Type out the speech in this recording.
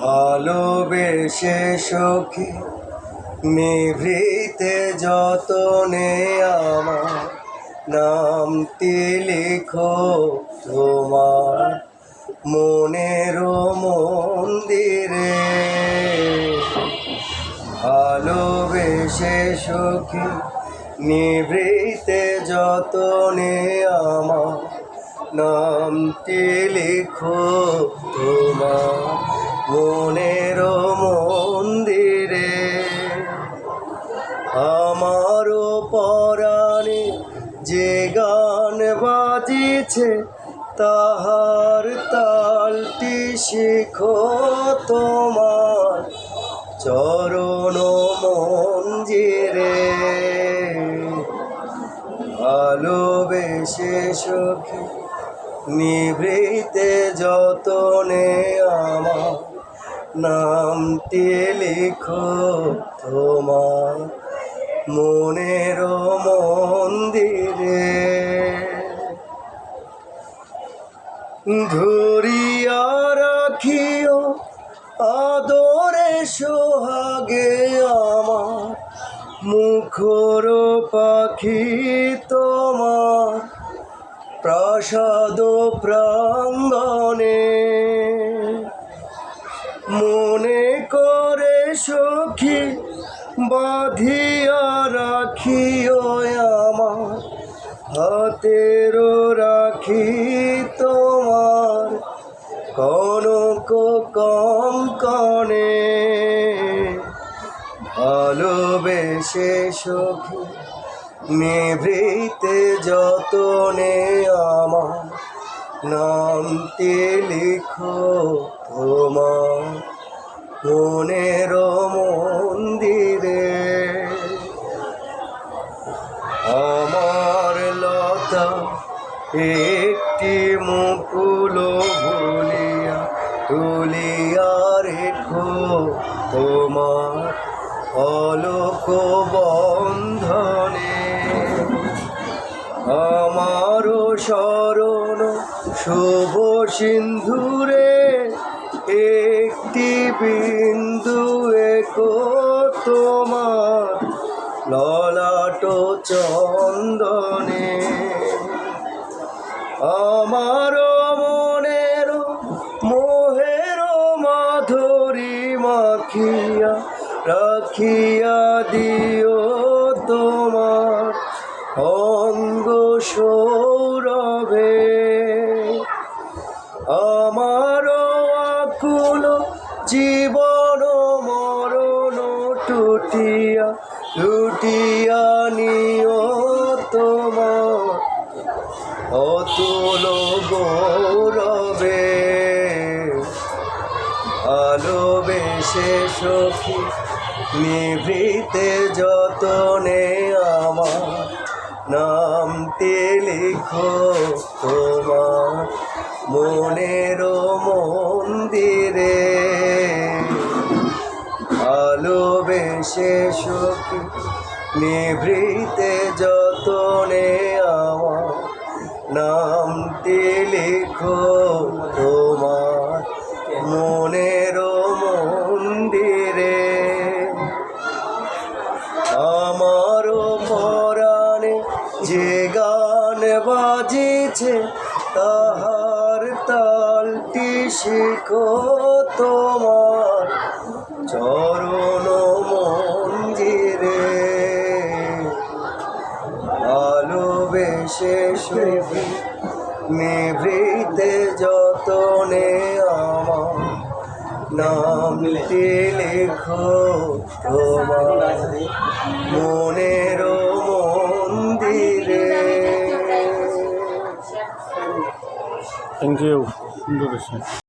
ভালোবেসে সখী নিভৃতে যতনে আমার নামটি লিখো তোমার মনের মন্দিরে। ভালোবেসে সখী নিভৃতে যতনে আমার নামটি লিখো তোমার মনের মন্দিরে। আমারও পরাণে যে গান বাজিছে তাহার তালটি শিখো তোমার চরণ মঞ্জিরে। ভালোবেসে সখী নিভৃতে যতনে আমার নামটি লিখো তোমার মনের মন্দিরে। ধরিয়া রাখিও আদরে সোহাগে আমার মুখর পাখি তোমার প্রাসাদ প্রাঙ্গণে। মনে করে সখী বাঁধিয়া রাখিও আমার হাতের রাখি তোমার কনক কঙ্কণে। ভালোবেসে সখী নিভৃতে যতনে আমার নামটি লিখো তোমার মনের মন্দিরে। আমার লতা একটি মুকুল ভুলিয়া তুলিয়া রেখো তোমার অলোক বন্ধনে। আমারও শরণ শুভ সিন্ধুরে একটি বিন্দু একো তোমার ললাট চন্দনে। আমারও মনের মোহের মাধুরী মাখিয়া রাখিয়া দিও তোমার অঙ্গ সৌরভে। আমারও আকুল জীবন মরণ টুটিয়া লুটিয়া নিও তোমার অতুল গৌরবে। ভালোবেসে সখী নিভৃতে যতনে আমার নামটি লিখো তোমার মনের মন্দিরে। ভালোবেসে সখী নিভৃতে যতনে আমার নামটি লিখো তোমার মনের মন্দিরে। আমারও পরাণে যে গান বাজিছে তাহার তালটি শিখো তোমার চরণ মঞ্জিরে। ভালোবেসে সখী নিভৃতে যতনে আমার নামটি লিখো তোমার মনের মন্দিরে। Thank you. সুন্দর।